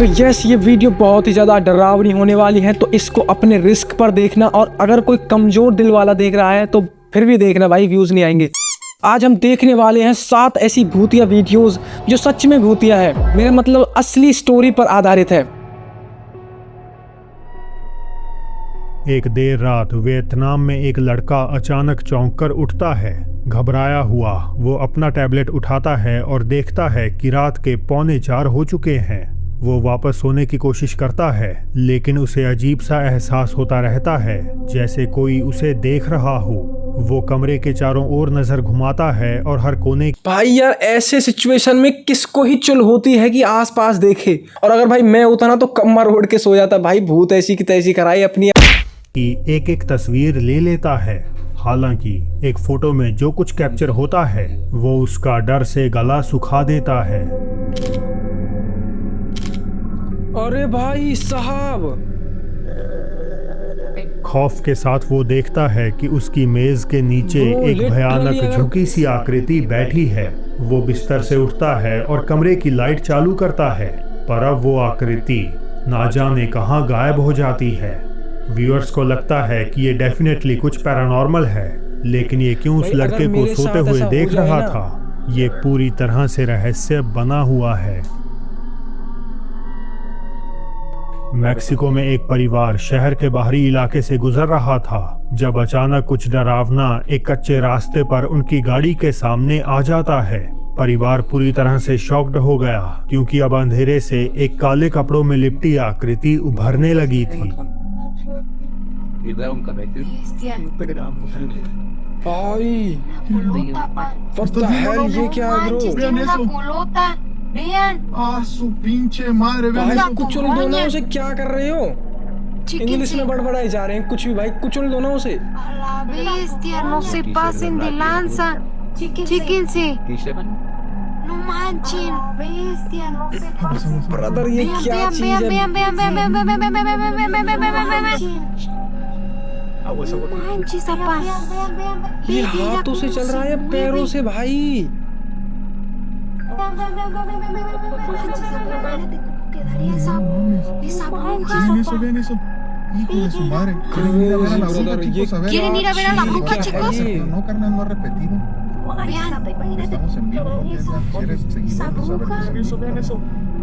तो यस, ये वीडियो बहुत ही ज़्यादा डरावनी होने वाली है, तो इसको अपने रिस्क पर देखना। और अगर कोई कमज़ोर दिल वाला देख रहा है तो फिर भी देखना भाई, व्यूज़ नहीं आएंगे। आज हम देखने वाले हैं 7 ऐसी भूतिया वीडियोस जो सच में भूतिया है, मेरा मतलब असली स्टोरी पर आधारित है। एक देर रात वियतनाम में एक लड़का अचानक चौंक कर उठता है। घबराया हुआ वो अपना टैबलेट उठाता है और देखता है कि रात के 3:45 हो चुके हैं। वो वापस सोने की कोशिश करता है, लेकिन उसे अजीब सा एहसास होता रहता है जैसे कोई उसे देख रहा हो। वो कमरे के चारों ओर नजर घुमाता है और हर कोने। भाई यार, ऐसे सिचुएशन में किसको ही चुल होती है कि आसपास देखे। और अगर भाई मैं होता ना तो कमर ओढ़ के सो जाता। भाई भूत ऐसी की तैसी कराई अपनी की एक एक तस्वीर ले लेता है। हालांकि एक फोटो में जो कुछ कैप्चर होता है वो उसका डर से गला सुखा देता है। अरे भाई साहब, खौफ के साथ वो देखता है कि उसकी मेज के नीचे एक भयानक झुकी सी आकृति बैठी है। वो बिस्तर से उठता है और कमरे की लाइट चालू करता है, पर अब वो आकृति ना जाने कहां गायब हो जाती है। व्यूअर्स को लगता है कि ये डेफिनेटली कुछ पैरानॉर्मल है, लेकिन ये क्यों उस लड़के को सोते हुए देख रहा था, ये पूरी तरह से रहस्य बना हुआ है। मैक्सिको में एक परिवार शहर के बाहरी इलाके से गुजर रहा था जब अचानक कुछ डरावना एक कच्चे रास्ते पर उनकी गाड़ी के सामने आ जाता है। परिवार पूरी तरह से शॉक्ड हो गया क्योंकि अब अंधेरे से एक काले कपड़ों में लिपटी आकृति उभरने लगी थी। भाई what the hell, ये क्या है ब्रो? su pinche madre, भाई कुचल दो ना उसे, क्या कर रहे हो? इंग्लिश में बड़बड़ाए जा रहे हैं कुछ भी। भाई कुचल दो ना उसे। Bestia, no se pasen de lanza. Chíquense. No manchen. Bestia, no se pasen. Brother ये क्या चीज है? Manches, apá. ये हाथों से चल रहा है या पैरों से भाई? ven eso. Hijo de su madre. Quieren ir a ver a la bruja, chicos, a ver. ¿Quieren ir a ver a la bruja, chicos? Pero no, carnal, no ha repetido. Estamos en vivo, ¿no? Si eres seguidor, eso.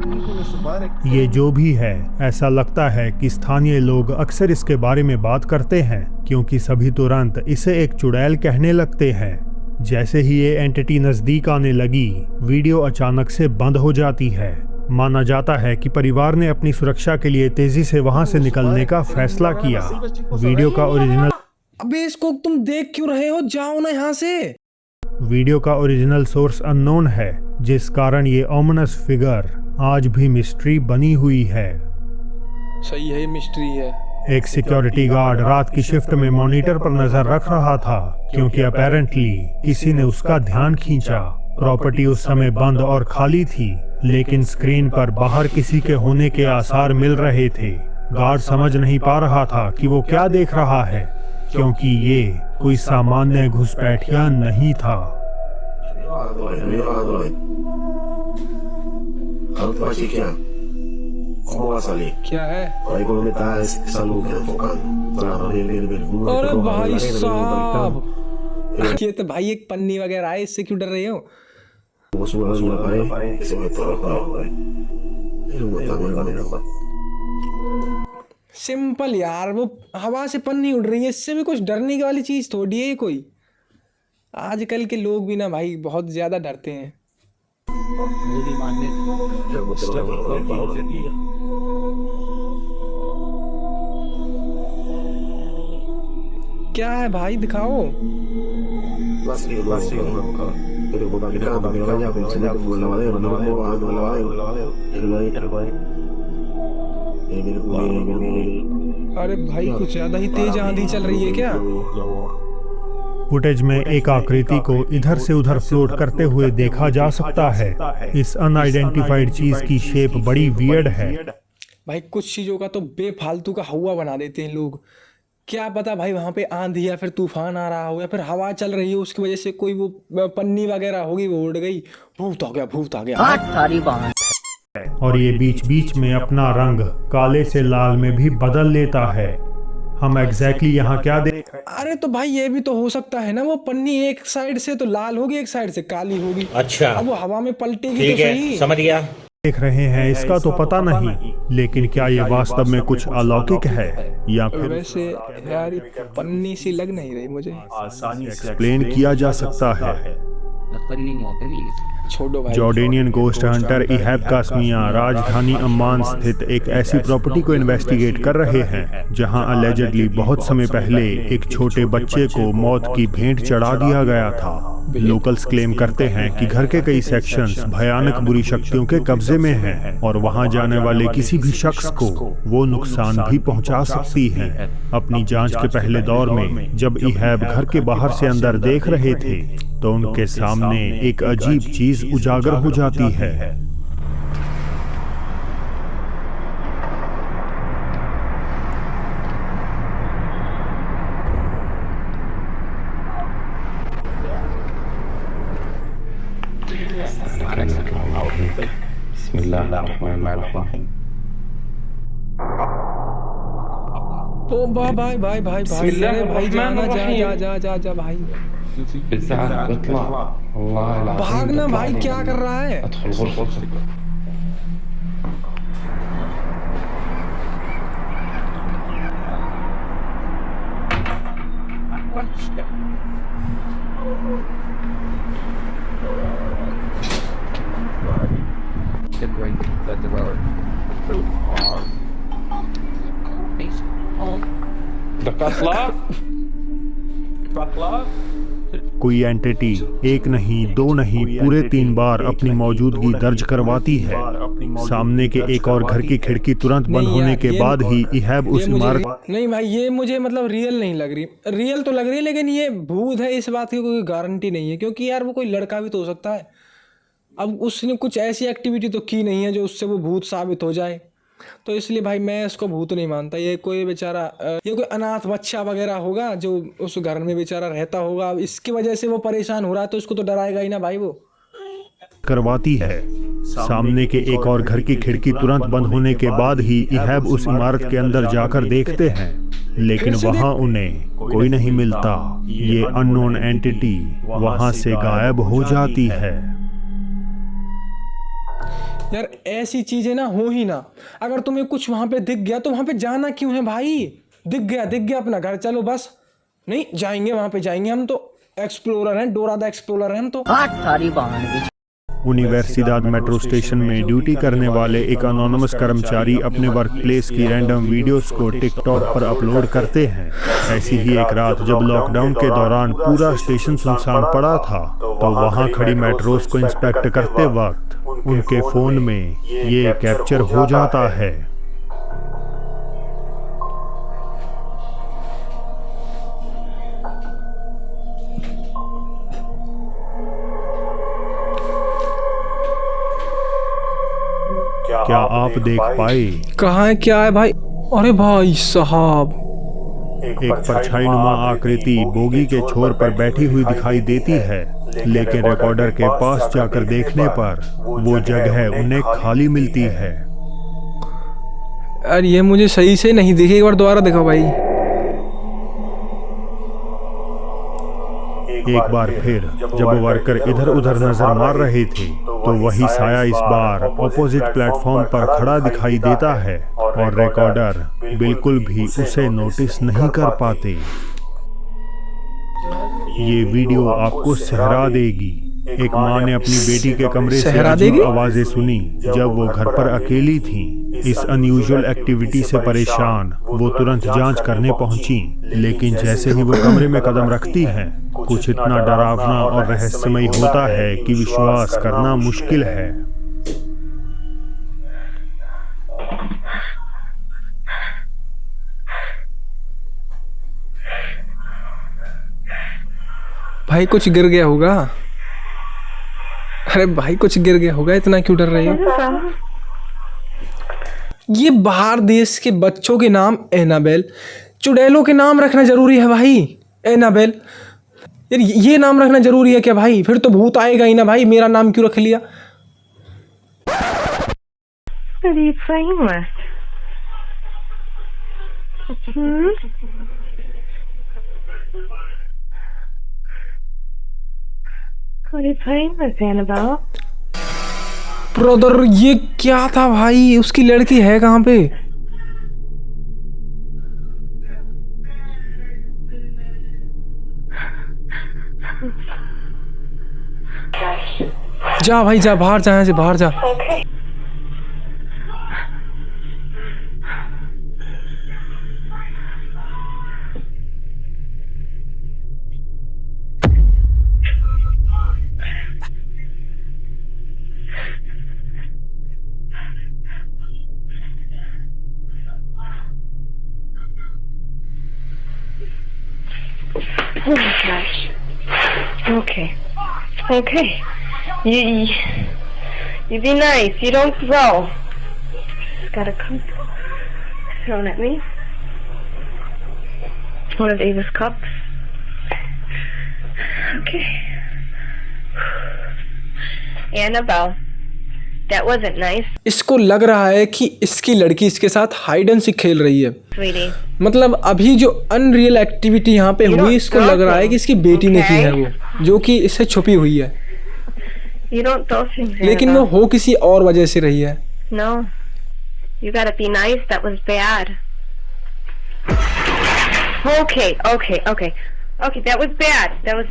Hijo de su madre. ये जो भी है, ऐसा लगता है कि स्थानीय लोग अक्सर इसके बारे में बात करते हैं क्योंकि सभी तुरंत इसे एक चुड़ैल कहने लगते हैं। जैसे ही ये एंटिटी नजदीक आने लगी, वीडियो अचानक से बंद हो जाती है। माना जाता है कि परिवार ने अपनी सुरक्षा के लिए तेजी से वहां से निकलने का फैसला किया। वीडियो का ओरिजिनल अबे इसको तुम देख क्यों रहे हो? जाओ ना यहाँ से। वीडियो का ओरिजिनल सोर्स अननोन है, जिस कारण ये ओमिनस फिगर आज भी मिस्ट्री बनी हुई है। सही है, ये मिस्ट्री है। एक सिक्योरिटी गार्ड रात की शिफ्ट में मॉनिटर पर नजर रख रहा था क्योंकि अपेरेंटली किसी ने उसका ध्यान खींचा। प्रॉपर्टी उस समय बंद और खाली थी, लेकिन स्क्रीन पर बाहर किसी के होने के आसार मिल रहे थे। गार्ड समझ नहीं पा रहा था कि वो क्या देख रहा है, क्योंकि ये कोई सामान्य घुसपैठिया नहीं था। क्या है? अरे भाई साहब, ये तो भाई एक पन्नी वगैरह है, इससे क्यों डर रहे हो? सिंपल यार, वो हवा से पन्नी उड़ रही है, इससे भी कुछ डरने वाली चीज थोड़ी है ये कोई। आजकल के लोग भी ना भाई बहुत ज्यादा डरते हैं। क्या है भाई, दिखाओ। अरे भाई कुछ ज्यादा ही तेज आंधी चल रही है क्या? फुटेज में एक आकृति को इधर से उधर फ्लोट करते हुए देखा जा सकता है। इस अनआइडेंटिफाइड चीज की शेप बड़ी वियर्ड है। भाई कुछ चीजों का तो बेफालतू का हवा बना देते हैं लोग। क्या पता भाई वहां पे आंधी या फिर तूफान आ रहा हो या फिर हवा चल रही हो, उसकी वजह से कोई वो पन्नी वगैरह होगी, वो उड़ गई, भूत आ गया, भूत आ गया। और ये बीच बीच में अपना रंग काले से लाल में भी बदल लेता है। हम एग्जैक्टली यहाँ क्या देख रहे हैं? अरे तो भाई ये भी तो हो सकता है ना, वो पन्नी एक साइड से तो लाल होगी, एक साइड से काली होगी। अच्छा, अब वो हवा में पलटेगी ठीक तो है, सही। समझ गया। देख रहे हैं इसका तो पता नहीं, लेकिन क्या ये वास्तव में कुछ अलौकिक है या फिर वैसे यार ये पन्नी सी लग नहीं रही मुझे। एक्सप्लेन किया जा सकता है। छोड़ो भाई। जॉर्डेनियन गोस्ट हंटर इहैब कास्मिया राजधानी अम्मान स्थित एक ऐसी प्रॉपर्टी को इन्वेस्टिगेट कर रहे हैं जहां अलेजेडली बहुत समय पहले एक छोटे बच्चे को मौत की भेंट चढ़ा दिया गया था। लोकल्स क्लेम करते हैं कि घर के कई सेक्शंस भयानक बुरी शक्तियों के कब्जे में हैं और वहां जाने वाले किसी भी शख्स को वो नुकसान भी पहुंचा सकती हैं। अपनी जांच के पहले दौर में जब इहैब घर के बाहर से अंदर देख रहे थे तो उनके सामने एक अजीब चीज उजागर हो जाती है। ओ भाई भाई भाई भाई भाई अरे भाई जाना जा जा जा जा जा भाई भागना भाई, क्या कर रहा है? कोई एंटिटी एक नहीं, दो नहीं, पूरे 3 बार अपनी मौजूदगी दर्ज करवाती है। सामने के एक और घर की खिड़की तुरंत बंद होने के बाद ही इहैब उस इमारत। नहीं भाई ये मुझे मतलब रियल नहीं लग रही। रियल तो लग रही है लेकिन ये भूत है इस बात की कोई गारंटी नहीं है, क्योंकि यार वो कोई लड़का भी तो हो सकता है। अब उसने कुछ ऐसी एक्टिविटी तो की नहीं है जो उससे वो भूत साबित हो जाए, तो इसलिए भाई मैं इसको भूत नहीं मानता। ये कोई बेचारा ये कोई अनाथ बच्चा वगैरह होगा जो उस घर में बेचारा रहता होगा, इसकी वजह से वो परेशान हो रहा है, तो उसको तो डराएगा ही ना भाई वो। करवाती है। सामने के एक और घर की खिड़की तुरंत बंद होने के बाद ही इहैब उस इमारत के अंदर जाकर देखते हैं, लेकिन वहां उन्हें कोई नहीं मिलता। ये अननोन एंटिटी वहां से गायब हो जाती है। यार ऐसी चीजें ना हो ही ना। अगर तुम्हें कुछ वहां पे दिख गया तो वहां पे जाना क्यों है भाई? दिख गया अपना घर चलो बस। नहीं जाएंगे वहां पे, जाएंगे हम तो एक्सप्लोरर हैं, डोरा द एक्सप्लोरर हैं हम तो। यूनिवर्सिदाद मेट्रो स्टेशन में ड्यूटी करने वाले एक अनोनिमस कर्मचारी अपने वर्क प्लेस की रैंडम वीडियोस को टिकटॉक पर अपलोड करते हैं। ऐसी ही एक रात जब लॉकडाउन के दौरान पूरा स्टेशन सुनसान पड़ा था तो वहां खड़ी मेट्रोस को इंस्पेक्ट करते वक्त उनके फोन में ये कैप्चर हो जाता है। क्या आप देख पाए? कहाँ है, क्या है भाई? अरे भाई साहब, एक परछाईनुमा आकृति बोगी के छोर पर बैठी हुई दिखाई देती है, लेकिन रिकॉर्डर के पास जाकर देखने पर वो जगह उन्हें खाली मिलती है। यार ये मुझे सही से नहीं दिखी, एक बार दोबारा देखो भाई। एक बार फिर जब वर्कर इधर उधर नजर मार रहे थे तो वही साया इस बार ऑपोजिट प्लेटफॉर्म पर खड़ा दिखाई देता है और रिकॉर्डर बिल्कुल भी उसे नोटिस नहीं कर पाते। ये वीडियो आपको सहरा देगी। एक माँ ने अपनी बेटी के कमरे से अजीब आवाजें सुनी जब वो घर पर अकेली थी। इस अनयूजुअल एक्टिविटी से परेशान वो तुरंत जांच करने पहुंची, लेकिन जैसे ही वो कमरे में कदम रखती हैं, कुछ इतना डरावना और रहस्यमय होता है कि विश्वास करना मुश्किल है। भाई कुछ गिर गया होगा। अरे भाई कुछ गिर गया होगा, इतना क्यों डर रही हो? ये बाहर देश के बच्चों के नाम एनाबेल, चुड़ैलों के नाम रखना जरूरी है भाई? एनाबेल यार ये नाम रखना जरूरी है क्या भाई? फिर तो भूत आएगा ही ना भाई, मेरा नाम क्यों रख लिया? What are you playing with? What are you playing with, Annabelle? Brother ये क्या था भाई, उसकी लड़की है कहाँ पे? जा भाई जा, बाहर जा, यहाँ से बाहर जा। Oh my gosh. Okay. Okay. You be nice. You don't throw. It's gotta come thrown at me. One of Ava's cups. Okay. Annabelle, that wasn't nice. इसको लग रहा है कि इसकी लड़की इसके साथ हाइड एंड सीक खेल रही है। Sweetie. मतलब अभी जो अनरियल एक्टिविटी यहाँ पे हुई, इसको लग रहा है कि इसकी बेटी ने की है वो, जो कि इससे छुपी हुई है। You don't throw things, लेकिन वो हो किसी और वजह से रही है। No. You gotta be nice. That was bad. Okay. Okay, that was bad. That was...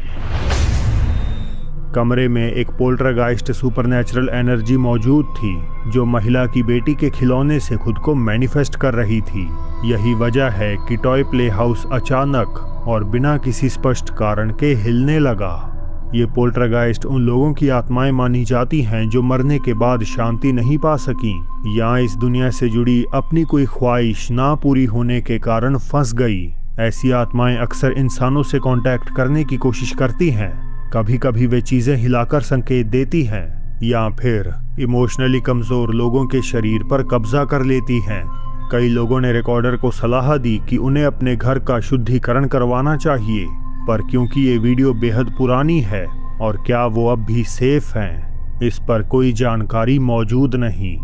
कमरे में एक पोल्टरगाइस्ट सुपरनैचुरल एनर्जी मौजूद थी जो महिला की बेटी के खिलौने से खुद को मैनिफेस्ट कर रही थी। यही वजह है कि टॉय प्ले हाउस अचानक और बिना किसी स्पष्ट कारण के हिलने लगा। ये पोल्टरगाइस्ट उन लोगों की आत्माएं मानी जाती हैं जो मरने के बाद शांति नहीं पा सकीं या इस दुनिया से जुड़ी अपनी कोई ख्वाहिश ना पूरी होने के कारण फंस गई। ऐसी आत्माएं अक्सर इंसानों से कांटेक्ट करने की कोशिश करती हैं। कभी कभी वे चीजें हिलाकर संकेत देती हैं या फिर इमोशनली कमजोर लोगों के शरीर पर कब्जा कर लेती हैं। कई लोगों ने रिकॉर्डर को सलाह दी कि उन्हें अपने घर का शुद्धिकरण करवाना चाहिए, पर क्योंकि ये वीडियो बेहद पुरानी है और क्या वो अब भी सेफ हैं, इस पर कोई जानकारी मौजूद नहीं।